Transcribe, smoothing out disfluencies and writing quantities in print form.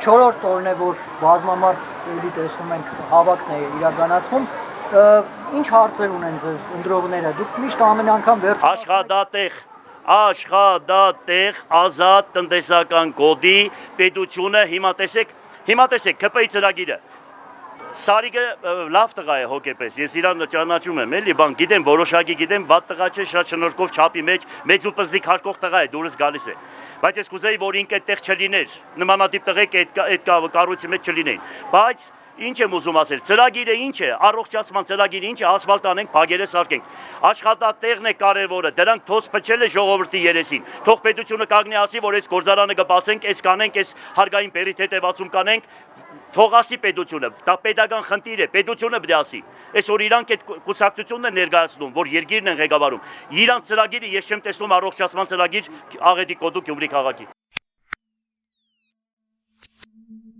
4-րդ օրն է, որ բազմամարդ էլի տեսնում ենք հավաքն է իրականացվում, ինչ հարցեր ունեն ձեզ ընտրողները, դուք միշտ ամեն անգամ Աշխատատեղ, ազատ տնտեսական կոդի պետությունը հիմա տեսեք ԿՊ-ի ծրագիրը Սարիգը լավ տղա է հոգեպես, ես իրան ճանաչում եմ, էլի բան, գիտեմ, որոշակի գիտեմ, վատ տղա չէ, շատ շնորհքով չափի մեջ, մեծ ու պզդիկ հարկող տղա է, դուրս գալիս է։ Բայց ես կուզեի, որ ինքը այդտեղ չլիներ, նմանատիպ տղեկ այդ կառույցի մեջ չլինեին։ Բայց ինչ եմ ուզում ասել, ծրագիրը ինչ է, առողջացման ծրագիրը ինչ է, ասֆալտ անենք, փագերը սարքենք։ Աշխատատեղն է կարևորը, դրանք թոց փչել է ժողովրդի երեսին։ Թող պետությունը կանգնի ասի, որ այս գործարանը կբացենք, այս կանենք, այս հարգային բերի թեթևացում կանենք, թող ասի պետությունը, դա պետական խնդիր է, պետությունը պետք է ասի։ Այսօր իրանք այդ կուսակցությունն է ներկայացնում, որ երկիրն են ղեկավարում։ Իրանք ծրագիրը ես չեմ տեսնում առողջացման ծրագիր Աղետի կոդու Գյումրի քաղաքի։